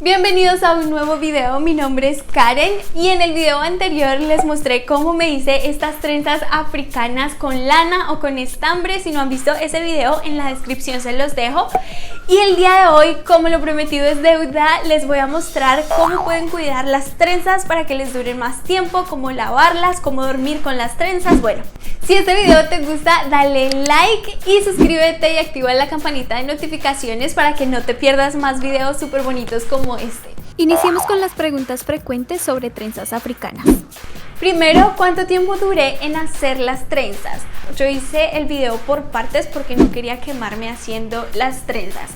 Bienvenidos a un nuevo video, mi nombre es Karen y en el video anterior les mostré cómo me hice estas trenzas africanas con lana o con estambre. Si no han visto ese video, en la descripción se los dejo. Y el día de hoy, como lo prometido es deuda, les voy a mostrar cómo pueden cuidar las trenzas para que les duren más tiempo, cómo lavarlas, cómo dormir con las trenzas. Bueno, si este video te gusta, dale like y suscríbete y activa la campanita de notificaciones para que no te pierdas más videos súper bonitos como este. Iniciemos con las preguntas frecuentes sobre trenzas africanas. Primero, ¿cuánto tiempo duré en hacer las trenzas? Yo hice el video por partes porque no quería quemarme haciendo las trenzas.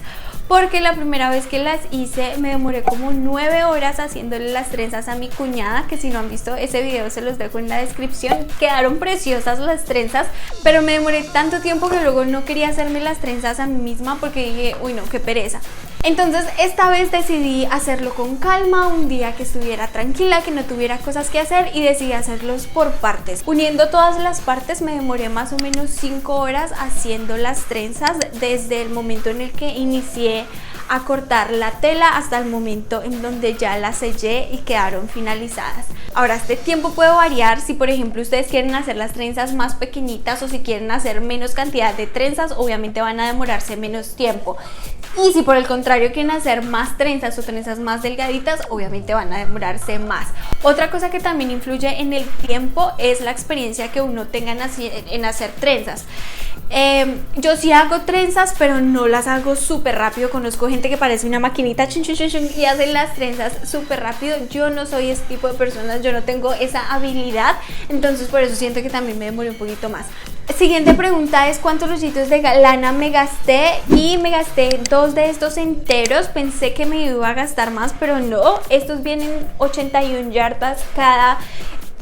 Porque la primera vez que las hice me demoré como 9 horas haciéndole las trenzas a mi cuñada, que si no han visto ese video se los dejo en la descripción. Quedaron preciosas las trenzas, pero me demoré tanto tiempo que luego no quería hacerme las trenzas a mí misma porque dije, uy no, qué pereza. Entonces esta vez decidí hacerlo con calma, un día que estuviera tranquila, que no tuviera cosas que hacer, y decidí hacerlos por partes. Uniendo todas las partes me demoré más o menos 5 horas haciendo las trenzas, desde el momento en el que inicié a cortar la tela hasta el momento en donde ya las sellé y quedaron finalizadas. Ahora, este tiempo puede variar si por ejemplo ustedes quieren hacer las trenzas más pequeñitas o si quieren hacer menos cantidad de trenzas, obviamente van a demorarse menos tiempo. Y si por el contrario quieren hacer más trenzas o trenzas más delgaditas, obviamente van a demorarse más. Otra cosa que también influye en el tiempo es la experiencia que uno tenga en hacer trenzas. Yo sí hago trenzas, pero no las hago súper rápido. Conozco gente que parece una maquinita chun, chun, chun, chun, y hacen las trenzas súper rápido. Yo no soy ese tipo de personas, yo no tengo esa habilidad, entonces por eso siento que también me demoré un poquito más. Siguiente pregunta es cuántos rollitos de lana me gasté, y me gasté 2 de estos enteros. Pensé que me iba a gastar más, pero no, estos vienen 81 yardas cada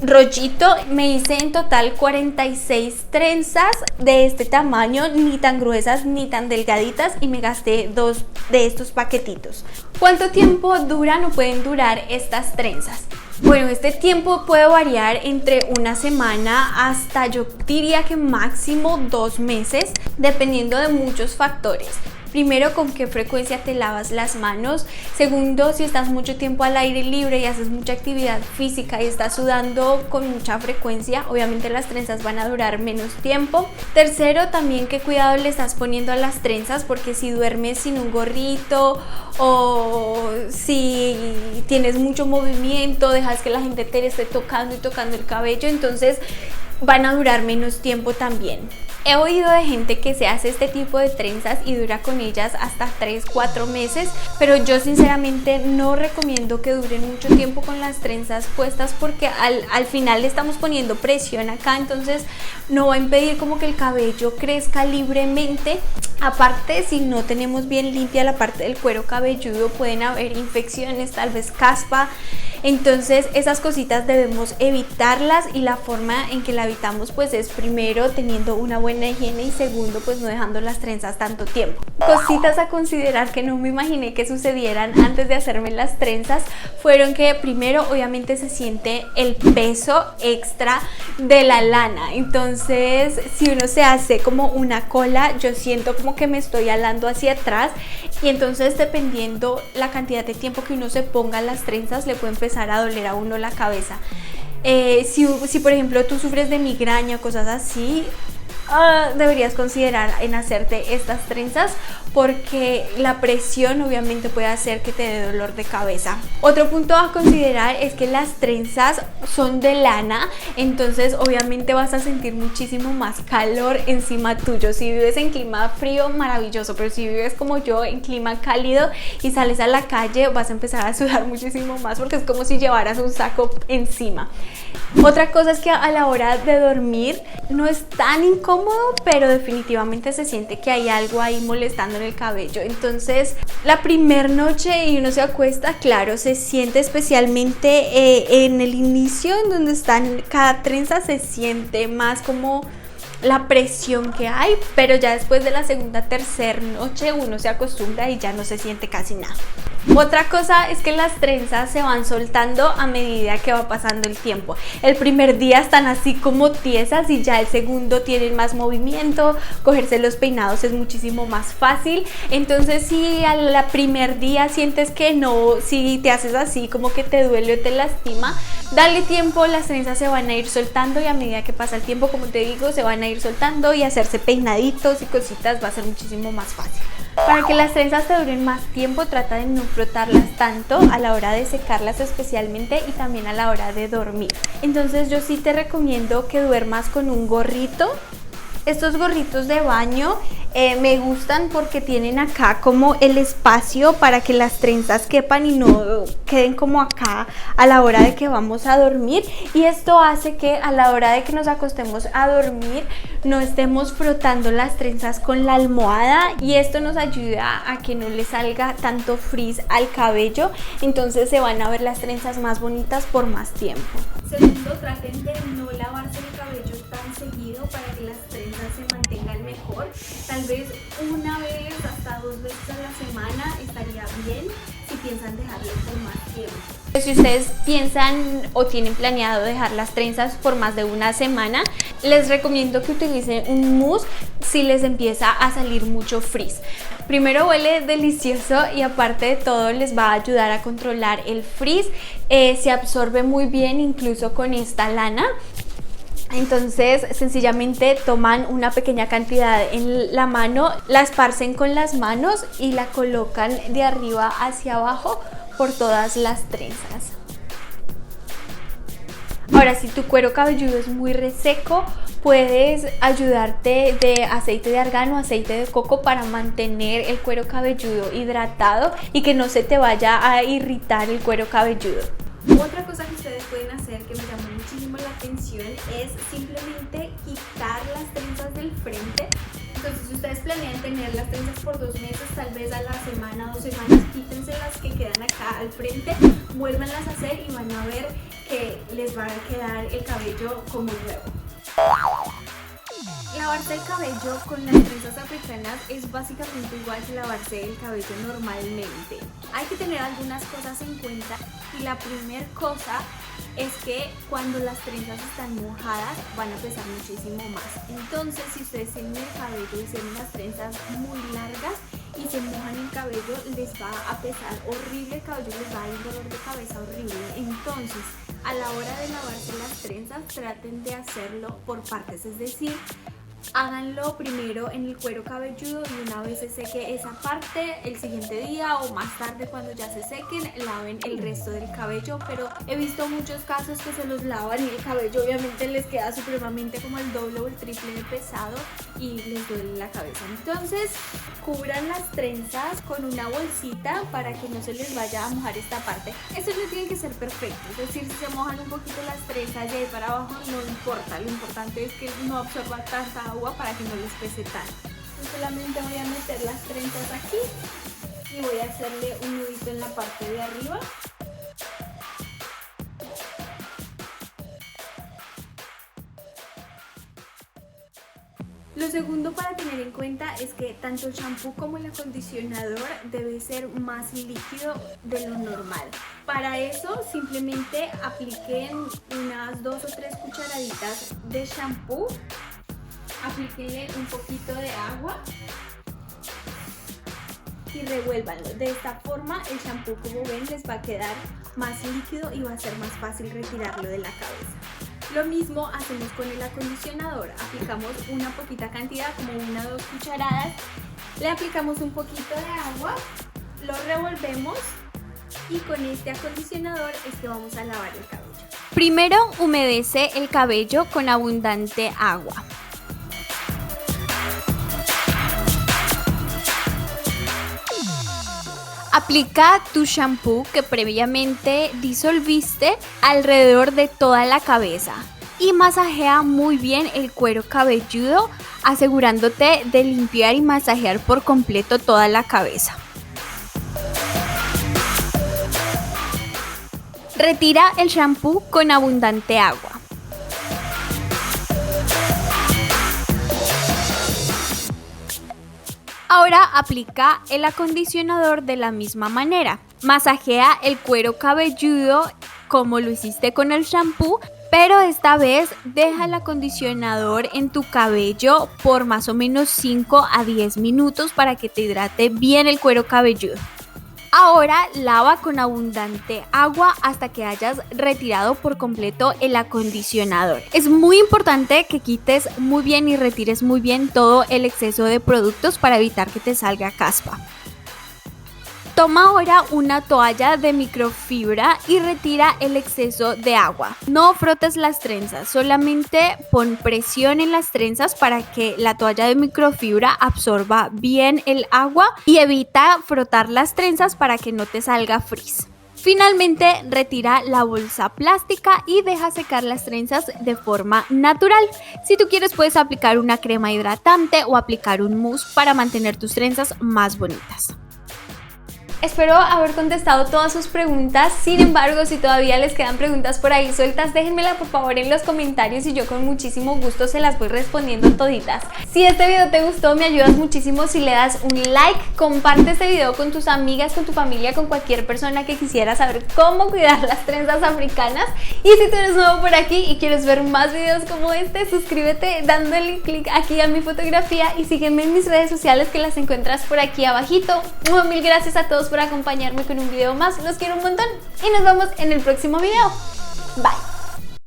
rollito. Me hice en total 46 trenzas de este tamaño, ni tan gruesas ni tan delgaditas, y me gasté 2 de estos paquetitos. ¿Cuánto tiempo duran o pueden durar estas trenzas? Bueno, este tiempo puede variar entre una semana hasta, yo diría que máximo 2 meses, dependiendo de muchos factores. Primero, con qué frecuencia te lavas las manos. Segundo, si estás mucho tiempo al aire libre y haces mucha actividad física y estás sudando con mucha frecuencia, obviamente las trenzas van a durar menos tiempo. Tercero, también qué cuidado le estás poniendo a las trenzas, porque si duermes sin un gorrito o si tienes mucho movimiento, dejas que la gente te esté tocando y tocando el cabello, entonces van a durar menos tiempo también. He oído de gente que se hace este tipo de trenzas y dura con ellas hasta 3-4 meses, pero yo sinceramente no recomiendo que duren mucho tiempo con las trenzas puestas, porque al final le estamos poniendo presión acá, entonces no va a impedir como que el cabello crezca libremente. Aparte, si no tenemos bien limpia la parte del cuero cabelludo, pueden haber infecciones, tal vez caspa. Entonces esas cositas debemos evitarlas, y la forma en que la evitamos pues es primero teniendo una buena higiene, y segundo pues no dejando las trenzas tanto tiempo. Cositas a considerar que no me imaginé que sucedieran antes de hacerme las trenzas fueron que primero obviamente se siente el peso extra de la lana. Entonces si uno se hace como una cola, yo siento como que me estoy alando hacia atrás, y entonces dependiendo la cantidad de tiempo que uno se ponga las trenzas le puede empezar a doler a uno la cabeza. Si por ejemplo tú sufres de migraña o cosas así, deberías considerar en hacerte estas trenzas, porque la presión obviamente puede hacer que te dé dolor de cabeza. Otro punto a considerar es que las trenzas son de lana, entonces obviamente vas a sentir muchísimo más calor encima tuyo. Si vives en clima frío, maravilloso, pero si vives como yo en clima cálido y sales a la calle, vas a empezar a sudar muchísimo más, porque es como si llevaras un saco encima. Otra cosa es que a la hora de dormir no es tan incómodo, pero definitivamente se siente que hay algo ahí molestando en el cabello. Entonces la primera noche y uno se acuesta, claro, se siente especialmente en el inicio, en donde están cada trenza, se siente más como la presión que hay, pero ya después de la segunda, tercera noche uno se acostumbra y ya no se siente casi nada. Otra cosa es que las trenzas se van soltando a medida que va pasando el tiempo. El primer día están así como tiesas y ya el segundo tienen más movimiento, cogerse los peinados es muchísimo más fácil. Entonces si al primer día sientes que no, si te haces así como que te duele o te lastima, dale tiempo, las trenzas se van a ir soltando y a medida que pasa el tiempo, como te digo, se van a ir soltando y hacerse peinaditos y cositas va a ser muchísimo más fácil. Para que las trenzas te duren más tiempo, trata de no frotarlas tanto a la hora de secarlas especialmente y también a la hora de dormir. Entonces yo sí te recomiendo que duermas con un gorrito. Estos gorritos de baño me gustan porque tienen acá como el espacio para que las trenzas quepan y no queden como acá a la hora de que vamos a dormir, y esto hace que a la hora de que nos acostemos a dormir no estemos frotando las trenzas con la almohada, y esto nos ayuda a que no le salga tanto frizz al cabello, entonces se van a ver las trenzas más bonitas por más tiempo. Segundo, traten de no lavarse el cabello tan seguido para que las trenzas se mantengan mejor. Tal vez una vez hasta 2 veces a la semana estaría bien si piensan dejarlo por más tiempo. Si ustedes piensan o tienen planeado dejar las trenzas por más de una semana, les recomiendo que utilicen un mousse si les empieza a salir mucho frizz. Primero, huele delicioso y aparte de todo les va a ayudar a controlar el frizz. Se absorbe muy bien incluso con esta lana. Entonces sencillamente toman una pequeña cantidad en la mano, la esparcen con las manos y la colocan de arriba hacia abajo por todas las trenzas. Ahora, si tu cuero cabelludo es muy reseco, puedes ayudarte de aceite de argán o aceite de coco para mantener el cuero cabelludo hidratado y que no se te vaya a irritar el cuero cabelludo. Otra cosa que ustedes pueden hacer que me llamó muchísimo la atención es simplemente quitar las trenzas del frente. Entonces, si ustedes planean tener las trenzas por 2 meses, tal vez a la semana, 2 semanas, quítense las que quedan acá al frente, vuélvanlas a hacer y van a ver que les va a quedar el cabello como nuevo. Lavarse el cabello con las trenzas africanas es básicamente igual que lavarse el cabello normalmente. Hay que tener algunas cosas en cuenta, y la primera cosa es que cuando las trenzas están mojadas van a pesar muchísimo más. Entonces, si ustedes tienen el cabello y tienen las trenzas muy largas y se mojan el cabello, les va a pesar horrible el cabello, les va a dar un dolor de cabeza horrible. Entonces, a la hora de lavarse las trenzas, traten de hacerlo por partes, es decir, háganlo primero en el cuero cabelludo y una vez se seque esa parte, el siguiente día o más tarde cuando ya se sequen, laven el resto del cabello. Pero he visto muchos casos que se los lavan y el cabello obviamente les queda supremamente como el doble o el triple de pesado y les duele la cabeza. Entonces, cubran las trenzas con una bolsita para que no se les vaya a mojar esta parte. Esto no tiene que ser perfecto, es decir, si se mojan un poquito las trenzas de ahí para abajo no importa, lo importante es que no absorba tanta agua para que no les pese tanto. Yo solamente voy a meter las trenzas aquí y voy a hacerle un nudito en la parte de arriba. Lo segundo para tener en cuenta es que tanto el shampoo como el acondicionador debe ser más líquido de lo normal. Para eso simplemente apliquen unas 2 o 3 cucharaditas de shampoo, aplíquenle un poquito de agua y revuélvanlo. De esta forma el shampoo, como ven, les va a quedar más líquido y va a ser más fácil retirarlo de la cabeza. Lo mismo hacemos con el acondicionador, aplicamos una poquita cantidad, como 1 o 2 cucharadas, le aplicamos un poquito de agua, lo revolvemos y con este acondicionador es que vamos a lavar el cabello. Primero, humedece el cabello con abundante agua. Aplica tu shampoo que previamente disolviste alrededor de toda la cabeza y masajea muy bien el cuero cabelludo, asegurándote de limpiar y masajear por completo toda la cabeza. Retira el shampoo con abundante agua. Ahora aplica el acondicionador de la misma manera. Masajea el cuero cabelludo como lo hiciste con el shampoo, pero esta vez deja el acondicionador en tu cabello por más o menos 5 a 10 minutos para que te hidrate bien el cuero cabelludo. Ahora lava con abundante agua hasta que hayas retirado por completo el acondicionador. Es muy importante que quites muy bien y retires muy bien todo el exceso de productos para evitar que te salga caspa. Toma ahora una toalla de microfibra y retira el exceso de agua. No frotes las trenzas, solamente pon presión en las trenzas para que la toalla de microfibra absorba bien el agua y evita frotar las trenzas para que no te salga frizz. Finalmente, retira la bolsa plástica y deja secar las trenzas de forma natural. Si tú quieres, puedes aplicar una crema hidratante o aplicar un mousse para mantener tus trenzas más bonitas. Espero haber contestado todas sus preguntas. Sin embargo, si todavía les quedan preguntas por ahí sueltas, déjenmela por favor en los comentarios y yo con muchísimo gusto se las voy respondiendo toditas. Si este video te gustó, me ayudas muchísimo si le das un like, comparte este video con tus amigas, con tu familia, con cualquier persona que quisiera saber cómo cuidar las trenzas africanas. Y si tú eres nuevo por aquí y quieres ver más videos como este, suscríbete dándole clic aquí a mi fotografía y sígueme en mis redes sociales que las encuentras por aquí abajito. Mil gracias a todos por acompañarme con un video más, los quiero un montón y nos vemos en el próximo video. Bye.